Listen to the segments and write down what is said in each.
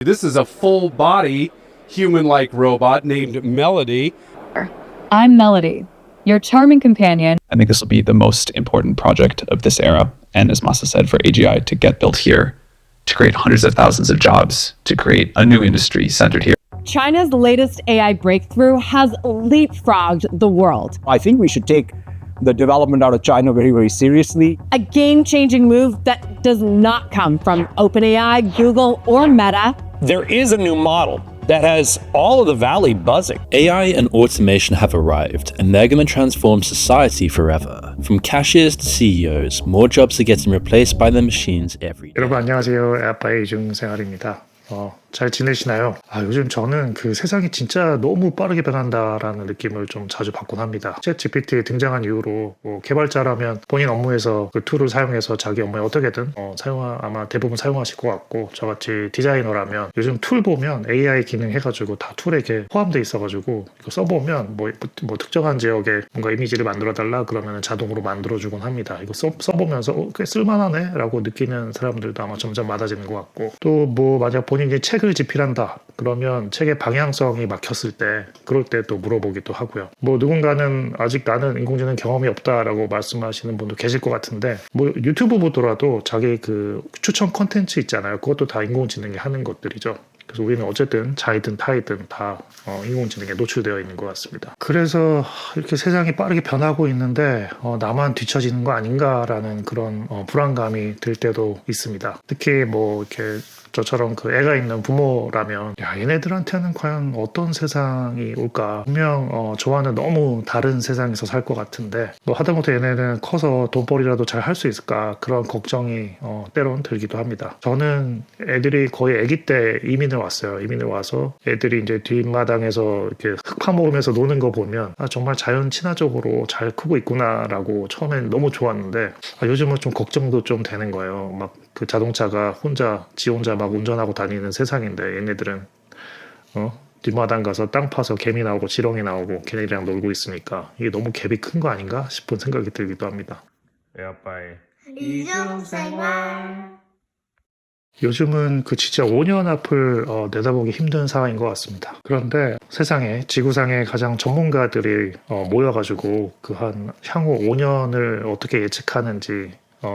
This is a full-body, human-like robot named Melody. I'm Melody, your charming companion. I think this will be the most important project of this era, and as Masa said, for AGI to get built here, to create hundreds of thousands of jobs, to create a new industry centered here. China's latest AI breakthrough has leapfrogged the world. I think we should take the development out of China very, very seriously. A game-changing move that does not come from OpenAI, Google, or Meta. There is a new model that has all of the valley buzzing. AI and automation have arrived, and they're going to transform society forever. From cashiers to CEOs, more jobs are getting replaced by the machines every day. 여러분 안녕하세요. 아빠의 이중생활입니다. 잘 지내시나요? 요즘 저는 그 세상이 진짜 너무 빠르게 변한다라는 느낌을 좀 자주 받곤 합니다. 챗 GPT 등장한 이후로 개발자라면 본인 업무에서 그 툴을 사용해서 자기 업무에 어떻게든 아마 대부분 사용하실 것 같고, 저같이 디자이너라면 요즘 툴 보면 AI 기능 해가지고 다 툴에 이렇게 포함되어 있어가지고 이거 써보면 뭐 특정한 지역에 뭔가 이미지를 만들어달라 그러면 자동으로 만들어주곤 합니다. 이거 써보면서 꽤 쓸만하네 라고 느끼는 사람들도 아마 점점 많아지는 것 같고, 또 만약 본인이 책을 집필한다 그러면 책의 방향성이 막혔을 때 그럴 때 또 물어보기도 하고요. 누군가는 아직 나는 인공지능 경험이 없다라고 말씀하시는 분도 계실 것 같은데, 유튜브 보더라도 자기 그 추천 콘텐츠 있잖아요. 그것도 다 인공지능이 하는 것들이죠. 그래서 우리는 어쨌든 자이든 타이든 다 인공지능에 노출되어 있는 것 같습니다. 그래서 이렇게 세상이 빠르게 변하고 있는데 나만 뒤처지는 거 아닌가라는 그런 불안감이 들 때도 있습니다. 특히 이렇게 저처럼 그 애가 있는 부모라면 얘네들한테는 과연 어떤 세상이 올까? 분명 저와는 너무 다른 세상에서 살 것 같은데 하다못해 얘네는 커서 돈벌이라도 잘 할 수 있을까? 그런 걱정이 때론 들기도 합니다. 저는 애들이 거의 아기 때 이민을 왔어요. 이민을 와서 애들이 이제 뒷마당에서 이렇게 흙 파먹으면서 노는 거 보면 정말 자연 친화적으로 잘 크고 있구나라고 처음엔 너무 좋았는데 요즘은 좀 걱정도 좀 되는 거예요. 그 자동차가 지 혼자 막 운전하고 다니는 세상인데 얘네들은 뒷마당 가서 땅 파서 개미 나오고 지렁이 나오고 걔네들이랑 놀고 있으니까 이게 너무 갭이 큰 거 아닌가 싶은 생각이 들기도 합니다. 아빠의 이중생활. 요즘은 진짜 5년 앞을 내다보기 힘든 상황인 것 같습니다. 그런데 세상에 지구상의 가장 전문가들이 모여가지고 향후 5년을 어떻게 예측하는지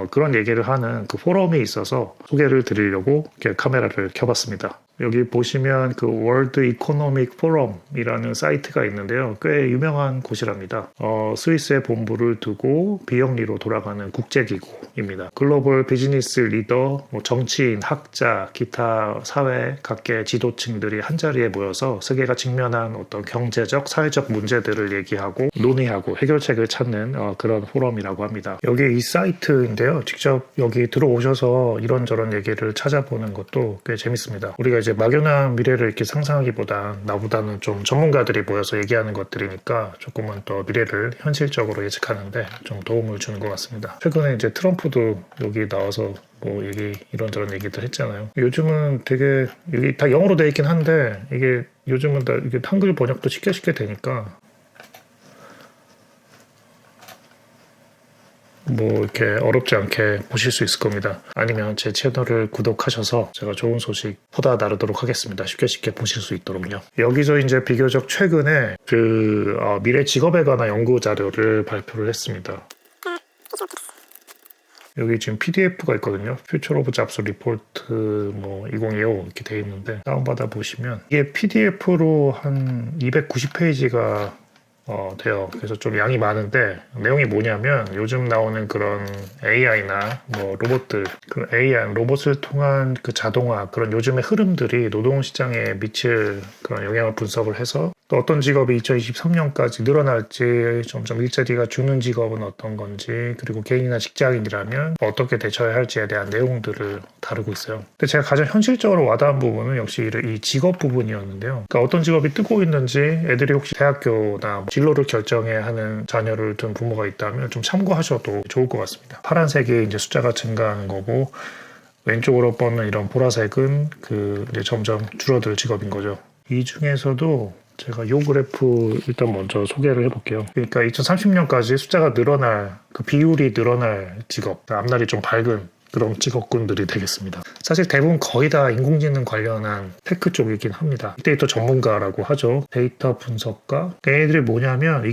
그런 얘기를 하는 그 포럼이 있어서 소개를 드리려고 이렇게 카메라를 켜봤습니다. 여기 보시면 그 월드 이코노믹 포럼이라는 사이트가 있는데요. 꽤 유명한 곳이랍니다. 스위스에 본부를 두고 비영리로 돌아가는 국제기구입니다. 글로벌 비즈니스 리더, 정치인, 학자, 기타 사회 각계 지도층들이 한자리에 모여서 세계가 직면한 어떤 경제적, 사회적 문제들을 얘기하고 논의하고 해결책을 찾는 그런 포럼이라고 합니다. 여기 이 사이트인데요. 직접 여기 들어오셔서 이런저런 얘기를 찾아보는 것도 꽤 재밌습니다. 우리가 이제 막연한 미래를 이렇게 상상하기보다 나보다는 좀 전문가들이 모여서 얘기하는 것들이니까 조금은 더 미래를 현실적으로 예측하는데 좀 도움을 주는 것 같습니다. 최근에 이제 트럼프도 여기 나와서 이런저런 얘기들 했잖아요. 요즘은 되게 이게 다 영어로 돼 있긴 한데 이게 요즘은 다 이게 한글 번역도 쉽게 되니까 이렇게 어렵지 않게 보실 수 있을 겁니다. 아니면 제 채널을 구독하셔서 제가 좋은 소식 퍼다 나르도록 하겠습니다. 쉽게 보실 수 있도록요. 여기서 이제 비교적 최근에 미래 직업에 관한 연구 자료를 발표를 했습니다. 여기 지금 PDF가 있거든요. Future of Jobs Report 2025 이렇게 돼 있는데 다운받아 보시면 이게 PDF로 한 290페이지가 돼요. 그래서 좀 양이 많은데 내용이 뭐냐면 요즘 나오는 그런 AI나 로봇들, 그 AI, 로봇을 통한 그 자동화, 그런 요즘의 흐름들이 노동시장에 미칠 그런 영향을 분석을 해서 또 어떤 직업이 2023년까지 늘어날지, 점점 일자리가 주는 직업은 어떤 건지, 그리고 개인이나 직장인이라면 어떻게 대처해야 할지에 대한 내용들을 다루고 있어요. 근데 제가 가장 현실적으로 와닿은 부분은 역시 이 직업 부분이었는데요. 그러니까 어떤 직업이 뜨고 있는지 애들이 혹시 대학교나 진로를 결정해야 하는 자녀를 둔 부모가 있다면 좀 참고하셔도 좋을 것 같습니다. 파란색이 이제 숫자가 증가하는 거고 왼쪽으로 뻗는 이런 보라색은 이제 점점 줄어들 직업인 거죠. 이 중에서도 제가 이 그래프 일단 먼저 소개를 해볼게요. 그러니까 2030년까지 숫자가 늘어날, 그 비율이 늘어날 직업, 앞날이 좀 밝은 그런 직업군들이 되겠습니다. 사실 대부분 거의 다 인공지능 관련한 테크 쪽이긴 합니다. 빅데이터 전문가라고 하죠. 데이터 분석가. 얘네들이 뭐냐면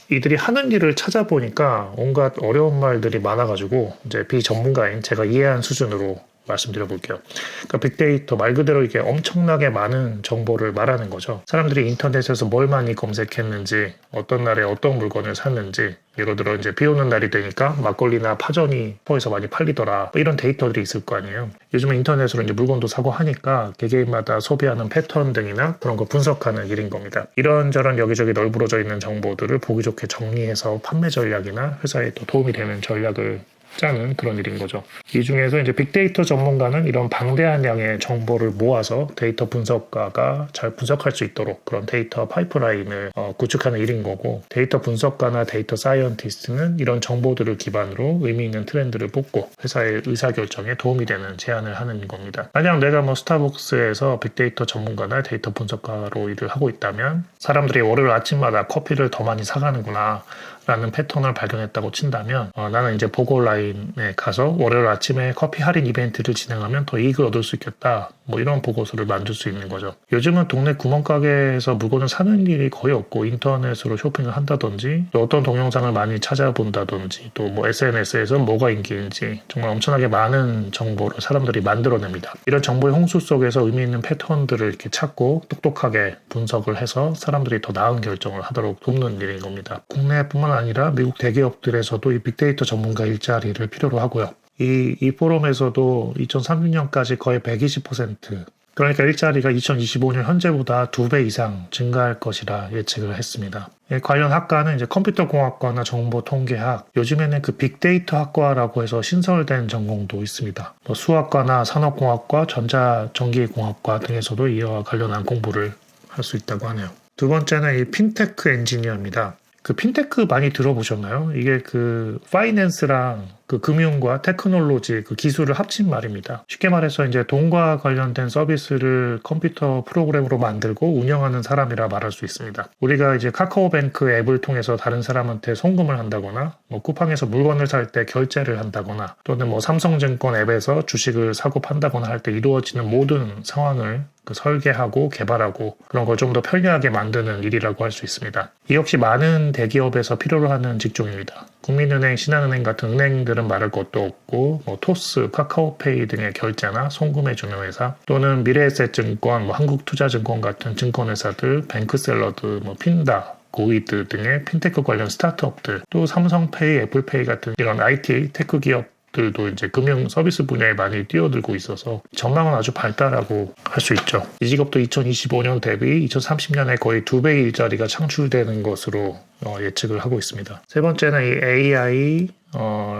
이들이 하는 일을 찾아보니까 온갖 어려운 말들이 많아가지고 이제 비전문가인 제가 이해한 수준으로 말씀드려 볼게요. 그러니까 빅데이터 말 그대로 이게 엄청나게 많은 정보를 말하는 거죠. 사람들이 인터넷에서 뭘 많이 검색했는지, 어떤 날에 어떤 물건을 샀는지, 예를 들어 이제 비 오는 날이 되니까 막걸리나 파전이 슈퍼에서 많이 팔리더라. 뭐 이런 데이터들이 있을 거 아니에요. 요즘은 인터넷으로 이제 물건도 사고 하니까 개개인마다 소비하는 패턴 등이나 그런 거 분석하는 일인 겁니다. 이런저런 여기저기 널브러져 있는 정보들을 보기 좋게 정리해서 판매 전략이나 회사에 또 도움이 되는 전략을 짜는 그런 일인 거죠. 이 중에서 이제 빅데이터 전문가는 이런 방대한 양의 정보를 모아서 데이터 분석가가 잘 분석할 수 있도록 그런 데이터 파이프라인을 구축하는 일인 거고, 데이터 분석가나 데이터 사이언티스트는 이런 정보들을 기반으로 의미 있는 트렌드를 뽑고 회사의 의사결정에 도움이 되는 제안을 하는 겁니다. 만약 내가 뭐 스타벅스에서 빅데이터 전문가나 데이터 분석가로 일을 하고 있다면 사람들이 월요일 아침마다 커피를 더 많이 사가는구나 라는 패턴을 발견했다고 친다면 나는 이제 보고 라인에 가서 월요일 아침에 커피 할인 이벤트를 진행하면 더 이익을 얻을 수 있겠다, 뭐 이런 보고서를 만들 수 있는 거죠. 요즘은 동네 구멍가게에서 물건을 사는 일이 거의 없고 인터넷으로 쇼핑을 한다든지, 또 어떤 동영상을 많이 찾아본다든지, 또 뭐 SNS에서 뭐가 인기인지 정말 엄청나게 많은 정보를 사람들이 만들어냅니다. 이런 정보의 홍수 속에서 의미 있는 패턴들을 이렇게 찾고 똑똑하게 분석을 해서 사람들이 더 나은 결정을 하도록 돕는 일인 겁니다. 국내뿐만 아니라 미국 대기업들에서도 이 빅데이터 전문가 일자리를 필요로 하고요. 이 포럼에서도 2030년까지 거의 120%, 그러니까 일자리가 2025년 현재보다 2배 이상 증가할 것이라 예측을 했습니다. 관련 학과는 이제 컴퓨터공학과나 정보통계학, 요즘에는 그 빅데이터 학과라고 해서 신설된 전공도 있습니다. 뭐 수학과나 산업공학과, 전자전기공학과 등에서도 이와 관련한 공부를 할 수 있다고 하네요. 두 번째는 이 핀테크 엔지니어입니다. 그 핀테크 많이 들어보셨나요? 이게 그 파이낸스랑 그 금융과 테크놀로지 그 기술을 합친 말입니다. 쉽게 말해서 이제 돈과 관련된 서비스를 컴퓨터 프로그램으로 만들고 운영하는 사람이라 말할 수 있습니다. 우리가 이제 카카오뱅크 앱을 통해서 다른 사람한테 송금을 한다거나, 뭐 쿠팡에서 물건을 살 때 결제를 한다거나, 또는 뭐 삼성증권 앱에서 주식을 사고 판다거나 할 때 이루어지는 모든 상황을 설계하고 개발하고 그런 걸 좀 더 편리하게 만드는 일이라고 할 수 있습니다. 이 역시 많은 대기업에서 필요로 하는 직종입니다. 국민은행, 신한은행 같은 은행들은 말할 것도 없고, 뭐 토스, 카카오페이 등의 결제나 송금해주는 회사, 또는 미래에셋증권, 뭐 한국투자증권 같은 증권회사들, 뱅크샐러드, 뭐 핀다, 고이드 등의 핀테크 관련 스타트업들, 또 삼성페이, 애플페이 같은 이런 IT 테크 기업들도 이제 금융 서비스 분야에 많이 뛰어들고 있어서 전망은 아주 밝다라고 할 수 있죠. 이 직업도 2025년 대비 2030년에 거의 2배의 일자리가 창출되는 것으로 예측을 하고 있습니다. 세 번째는 이 AI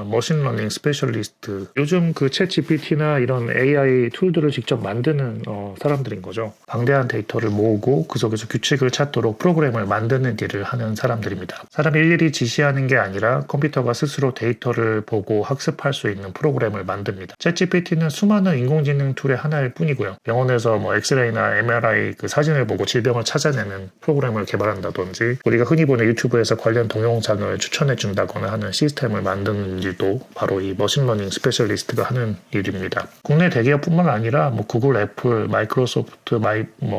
머신러닝 스페셜리스트. 요즘 그 챗 GPT나 이런 AI 툴들을 직접 만드는 사람들인 거죠. 방대한 데이터를 모으고 그 속에서 규칙을 찾도록 프로그램을 만드는 일을 하는 사람들입니다. 사람이 일일이 지시하는 게 아니라 컴퓨터가 스스로 데이터를 보고 학습할 수 있는 프로그램을 만듭니다. 챗 GPT는 수많은 인공지능 툴의 하나일 뿐이고요. 병원에서 뭐 엑스레이나 MRI 그 사진을 보고 질병을 찾아내는 프로그램을 개발한다든지, 우리가 흔히 보는 유튜브에서 관련 동영상을 추천해 준다거나 하는 시스템을 만드는 일도 바로 이 머신러닝 스페셜리스트가 하는 일입니다. 국내 대기업뿐만 아니라 뭐 구글, 애플, 마이크로소프트,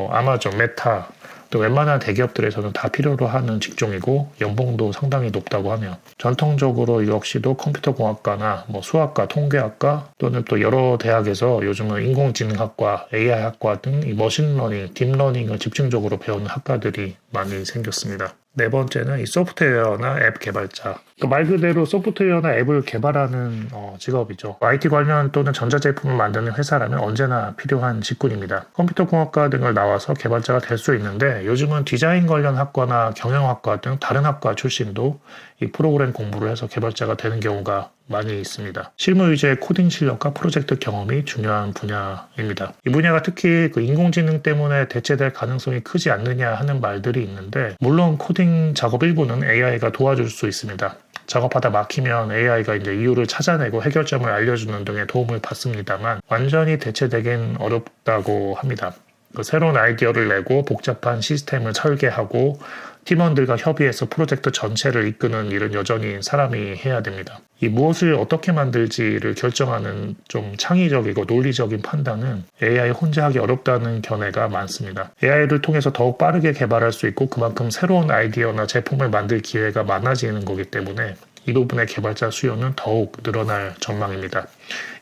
아마존, 메타, 또 웬만한 대기업들에서는 다 필요로 하는 직종이고 연봉도 상당히 높다고 하네요. 전통적으로 역시도 컴퓨터공학과나 뭐 수학과, 통계학과, 또는 또 여러 대학에서 요즘은 인공지능학과, AI학과 등 이 머신러닝, 딥러닝을 집중적으로 배우는 학과들이 많이 생겼습니다. 네 번째는 이 소프트웨어나 앱 개발자. 말 그대로 소프트웨어나 앱을 개발하는 직업이죠. IT 관련 또는 전자제품을 만드는 회사라면 언제나 필요한 직군입니다. 컴퓨터공학과 등을 나와서 개발자가 될 수 있는데, 요즘은 디자인 관련 학과나 경영학과 등 다른 학과 출신도 이 프로그램 공부를 해서 개발자가 되는 경우가 많이 있습니다. 실무 위주의 코딩 실력과 프로젝트 경험이 중요한 분야입니다. 이 분야가 특히 그 인공지능 때문에 대체될 가능성이 크지 않느냐 하는 말들이 있는데, 물론 코딩 작업 일부는 AI가 도와줄 수 있습니다. 작업하다 막히면 AI가 이제 이유를 찾아내고 해결점을 알려주는 등의 도움을 받습니다만 완전히 대체되긴 어렵다고 합니다. 그 새로운 아이디어를 내고 복잡한 시스템을 설계하고 팀원들과 협의해서 프로젝트 전체를 이끄는 일은 여전히 사람이 해야 됩니다. 이 무엇을 어떻게 만들지를 결정하는 좀 창의적이고 논리적인 판단은 AI 혼자 하기 어렵다는 견해가 많습니다. AI를 통해서 더욱 빠르게 개발할 수 있고 그만큼 새로운 아이디어나 제품을 만들 기회가 많아지는 거기 때문에 이 부분의 개발자 수요는 더욱 늘어날 전망입니다.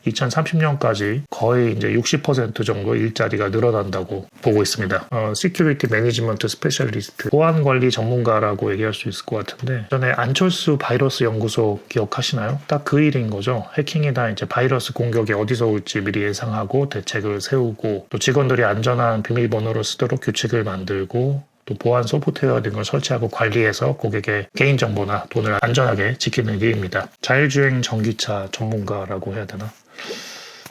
2030년까지 거의 이제 60% 정도 일자리가 늘어난다고 보고 있습니다. 시큐리티 매니지먼트 스페셜리스트, 보안 관리 전문가라고 얘기할 수 있을 것 같은데, 전에 안철수 바이러스 연구소 기억하시나요? 딱 그 일인 거죠. 해킹이나 이제 바이러스 공격이 어디서 올지 미리 예상하고 대책을 세우고, 또 직원들이 안전한 비밀번호를 쓰도록 규칙을 만들고, 또 보안 소프트웨어 등을 설치하고 관리해서 고객의 개인정보나 돈을 안전하게 지키는 일입니다. 자율주행 전기차 전문가라고 해야 되나?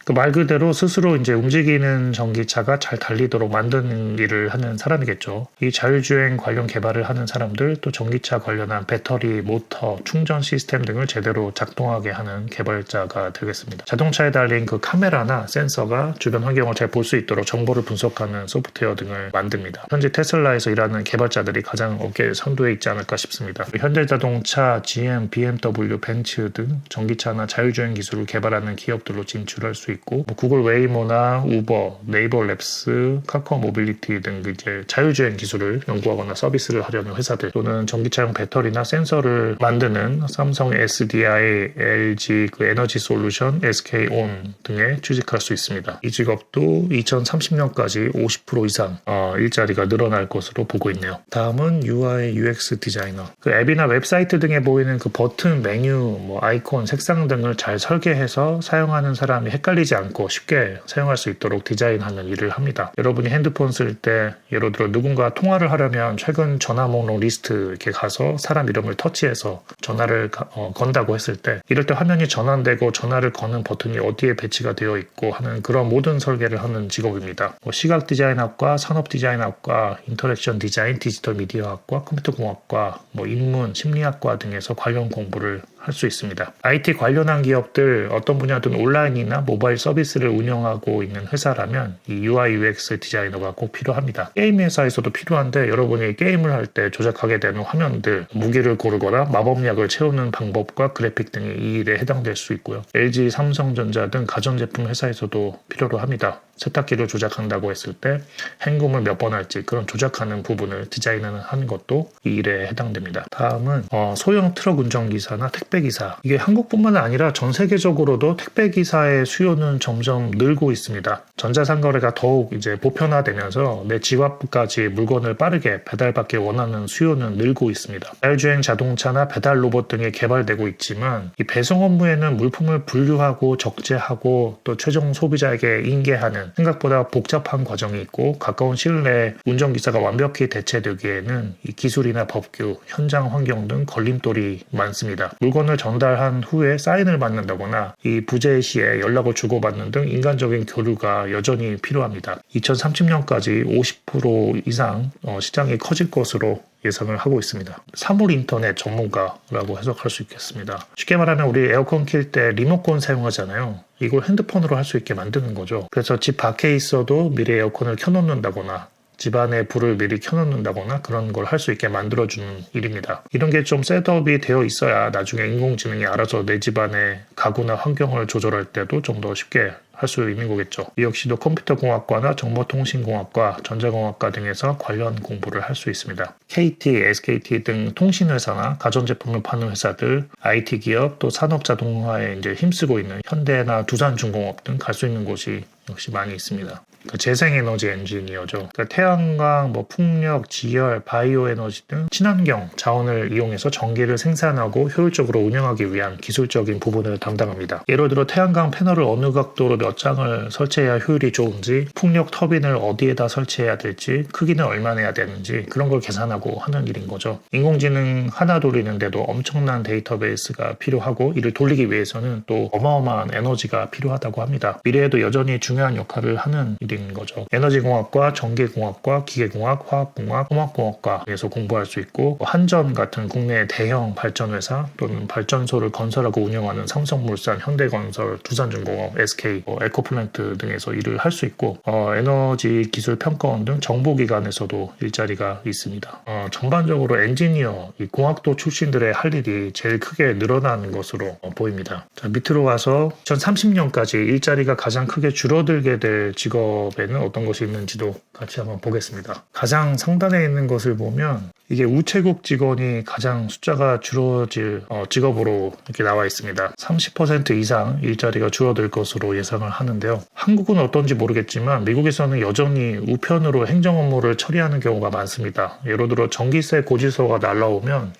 그 말 그대로 스스로 이제 움직이는 전기차가 잘 달리도록 만드는 일을 하는 사람이겠죠. 이 자율주행 관련 개발을 하는 사람들, 또 전기차 관련한 배터리, 모터, 충전 시스템 등을 제대로 작동하게 하는 개발자가 되겠습니다. 자동차에 달린 그 카메라나 센서가 주변 환경을 잘 볼 수 있도록 정보를 분석하는 소프트웨어 등을 만듭니다. 현재 테슬라에서 일하는 개발자들이 가장 업계 선두에 있지 않을까 싶습니다. 현대자동차, GM, BMW, 벤츠 등 전기차나 자율주행 기술을 개발하는 기업들로 진출할 수 있고, 구글 웨이모나 우버, 네이버 랩스, 카카오 모빌리티 등 이제 자율주행 기술을 연구하거나 서비스를 하려는 회사들, 또는 전기차용 배터리나 센서를 만드는 삼성 SDI, LG 에너지 솔루션, SK온 등에 취직할 수 있습니다. 이 직업도 2030년까지 50% 이상 일자리가 늘어날 것으로 보고 있네요. 다음은 UI, UX 디자이너. 그 앱이나 웹사이트 등에 보이는 그 버튼, 메뉴, 아이콘, 색상 등을 잘 설계해서 사용하는 사람이 헷갈리지 않고 쉽게 사용할 수 있도록 디자인하는 일을 합니다. 여러분이 핸드폰 쓸 때 예를 들어 누군가 통화를 하려면 최근 전화 목록 리스트 이렇게 가서 사람 이름을 터치해서 전화를 건다고 했을 때, 이럴 때 화면이 전환되고 전화를 거는 버튼이 어디에 배치가 되어 있고 하는 그런 모든 설계를 하는 직업입니다. 시각 디자인학과, 산업 디자인학과, 인터랙션 디자인, 디지털 미디어학과, 컴퓨터공학과, 인문, 심리학과 등에서 관련 공부를 할 수 있습니다. IT 관련한 기업들, 어떤 분야든 온라인이나 모바일 서비스를 운영하고 있는 회사라면 이 UI, UX 디자이너가 꼭 필요합니다. 게임 회사에서도 필요한데, 여러분이 게임을 할 때 조작하게 되는 화면들, 무기를 고르거나 마법약을 채우는 방법과 그래픽 등이 이 일에 해당될 수 있고요. LG, 삼성전자 등 가전제품 회사에서도 필요로 합니다. 세탁기를 조작한다고 했을 때 헹굼을 몇 번 할지 그런 조작하는 부분을 디자인하는 것도 이 일에 해당됩니다. 다음은 소형 트럭 운전기사나 택배기사. 이게 한국뿐만 아니라 전 세계적으로도 택배기사의 수요는 점점 늘고 있습니다. 전자상거래가 더욱 이제 보편화되면서 내 집 앞까지 물건을 빠르게 배달받기 원하는 수요는 늘고 있습니다. 자율주행 자동차나 배달 로봇 등이 개발되고 있지만, 이 배송 업무에는 물품을 분류하고 적재하고 또 최종 소비자에게 인계하는 생각보다 복잡한 과정이 있고, 가까운 시일 내에 운전기사가 완벽히 대체되기에는 이 기술이나 법규, 현장 환경 등 걸림돌이 많습니다. 물건을 전달한 후에 사인을 받는다거나 이 부재 시에 연락을 주고받는 등 인간적인 교류가 여전히 필요합니다. 2030년까지 50% 이상 시장이 커질 것으로 예상을 하고 있습니다. 사물 인터넷 전문가라고 해석할 수 있겠습니다. 쉽게 말하면 우리 에어컨 킬 때 리모컨 사용하잖아요. 이걸 핸드폰으로 할 수 있게 만드는 거죠. 그래서 집 밖에 있어도 미리 에어컨을 켜놓는다거나 집 안에 불을 미리 켜놓는다거나 그런 걸 할 수 있게 만들어주는 일입니다. 이런 게 좀 셋업이 되어 있어야 나중에 인공지능이 알아서 내 집안의 가구나 환경을 조절할 때도 좀 더 쉽게 할 수 있는 거겠죠. 이 역시도 컴퓨터공학과나 정보통신공학과, 전자공학과 등에서 관련 공부를 할 수 있습니다. KT, SKT 등 통신회사나 가전제품을 파는 회사들, IT 기업, 또 산업자동화에 이제 힘쓰고 있는 현대나 두산중공업 등 갈 수 있는 곳이 역시 많이 있습니다. 재생에너지 엔지니어죠. 태양광, 풍력, 지열, 바이오 에너지 등 친환경 자원을 이용해서 전기를 생산하고 효율적으로 운영하기 위한 기술적인 부분을 담당합니다. 예를 들어 태양광 패널을 어느 각도로 몇 장을 설치해야 효율이 좋은지, 풍력 터빈을 어디에다 설치해야 될지, 크기는 얼마나 해야 되는지 그런 걸 계산하고 하는 일인 거죠. 인공지능 하나 돌리는데도 엄청난 데이터베이스가 필요하고, 이를 돌리기 위해서는 또 어마어마한 에너지가 필요하다고 합니다. 미래에도 여전히 중요한 역할을 하는 일인 전공적인 거죠. 에너지공학과, 전기공학과, 기계공학, 화학공학, 화학공학과에서 공부할 수 있고 한전 같은 국내 대형 발전회사 또는 발전소를 건설하고 운영하는 삼성물산, 현대건설, 두산중공업, SK, 에코플랜트 등에서 일을 할 수 있고 에너지 기술 평가원 등 정보기관에서도 일자리가 있습니다. 전반적으로 엔지니어, 이 공학도 출신들의 할 일이 제일 크게 늘어나는 것으로 보입니다. 자, 밑으로 가서 2030년까지 일자리가 가장 크게 줄어들게 될 직업에는 어떤 것이 있는지도 같이 한번 보겠습니다. 가장 상단에 있는 것을 보면 이게 우체국 직원이 가장 숫자가 줄어질 직업으로 이렇게 나와 있습니다. 30% 이상 일자리가 줄어들 것으로 예상을 하는데요. 한국은 어떤지 모르겠지만 미국에서는 여전히 우편으로 행정 업무를 처리하는 경우가 많습니다. 예를 들어 전기세 고지서가 날라오면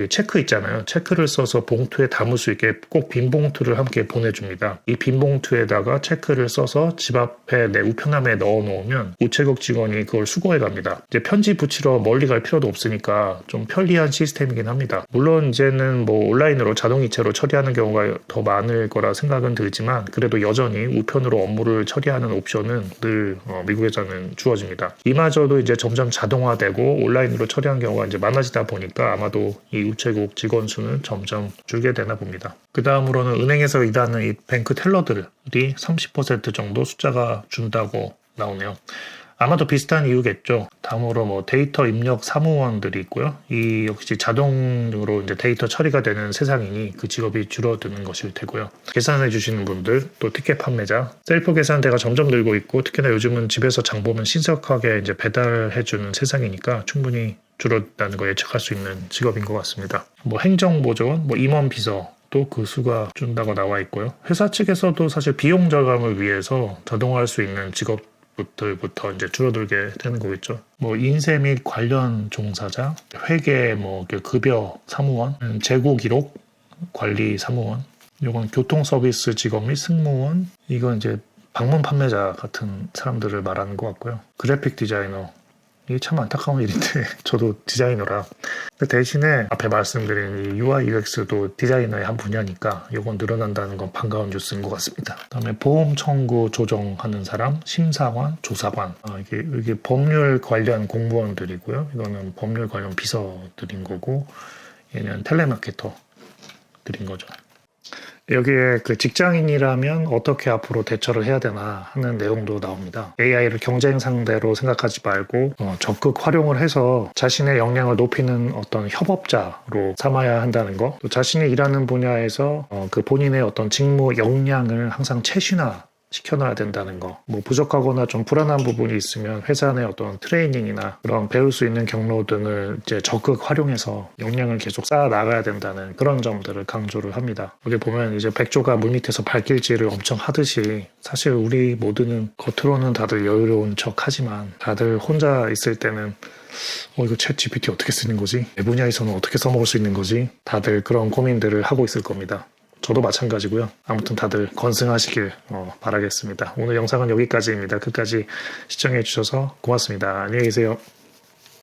체크 있잖아요. 체크를 써서 봉투에 담을 수 있게 꼭 빈 봉투를 함께 보내줍니다. 이 빈 봉투에다가 체크를 써서 집 앞에 내 우편함에 넣어 놓으면 우체국 직원이 그걸 수거해 갑니다. 이제 편지 붙이러 멀리 갈 필요도 없으니까 좀 편리한 시스템이긴 합니다. 물론 이제는 온라인으로 자동이체로 처리하는 경우가 더 많을 거라 생각은 들지만 그래도 여전히 우편으로 업무를 처리하는 옵션은 늘 미국에서는 주어집니다. 이마저도 이제 점점 자동화되고 온라인으로 처리하는 경우가 이제 많아지다 보니까 아마도 이 우체국 직원 수는 점점 줄게 되나 봅니다. 그 다음으로는 은행에서 일하는 이 뱅크 텔러들이 30% 정도 숫자가 준다고 나오네요. 아마도 비슷한 이유겠죠. 다음으로 데이터 입력 사무원들이 있고요. 이 역시 자동으로 이제 데이터 처리가 되는 세상이니 그 직업이 줄어드는 것일 테고요. 계산해 주시는 분들, 또 티켓 판매자, 셀프 계산대가 점점 늘고 있고 특히나 요즘은 집에서 장 보면 신속하게 이제 배달해 주는 세상이니까 충분히 줄어든다는 거 예측할 수 있는 직업인 것 같습니다. 행정보조원, 임원 비서 또 그 수가 준다고 나와 있고요. 회사 측에서도 사실 비용 절감을 위해서 자동화할 수 있는 직업부터 이제 줄어들게 되는 거겠죠. 인쇄 및 관련 종사자, 회계, 급여 사무원, 재고 기록 관리 사무원, 이건 교통 서비스 직업 및 승무원, 이건 이제 방문 판매자 같은 사람들을 말하는 것 같고요. 그래픽 디자이너, 이게 참 안타까운 일인데 저도 디자이너라. 대신에 앞에 말씀드린 이 UI UX도 디자이너의 한 분야니까 이건 늘어난다는 건 반가운 뉴스인 것 같습니다. 그다음에 보험 청구 조정하는 사람, 심사관, 조사관, 이게 법률 관련 공무원들이고요. 이거는 법률 관련 비서들인 거고 얘는 텔레마케터들인 거죠. 여기에 그 직장인이라면 어떻게 앞으로 대처를 해야 되나 하는 내용도 나옵니다. AI를 경쟁 상대로 생각하지 말고 적극 활용을 해서 자신의 역량을 높이는 어떤 협업자로 삼아야 한다는 거, 또 자신이 일하는 분야에서 그 본인의 어떤 직무 역량을 항상 최신화 시켜놔야 된다는 거. 부족하거나 좀 불안한 부분이 있으면 회사 내 어떤 트레이닝이나 그런 배울 수 있는 경로 등을 이제 적극 활용해서 역량을 계속 쌓아 나가야 된다는 그런 점들을 강조를 합니다. 여기 보면 이제 백조가 물밑에서 발길질을 엄청 하듯이 사실 우리 모두는 겉으로는 다들 여유로운 척 하지만 다들 혼자 있을 때는 이거 챗 GPT 어떻게 쓰는 거지? 내 분야에서는 어떻게 써먹을 수 있는 거지? 다들 그런 고민들을 하고 있을 겁니다. 저도 마찬가지고요. 아무튼 다들 건승하시길 바라겠습니다. 오늘 영상은 여기까지입니다. 끝까지 시청해 주셔서 고맙습니다. 안녕히 계세요.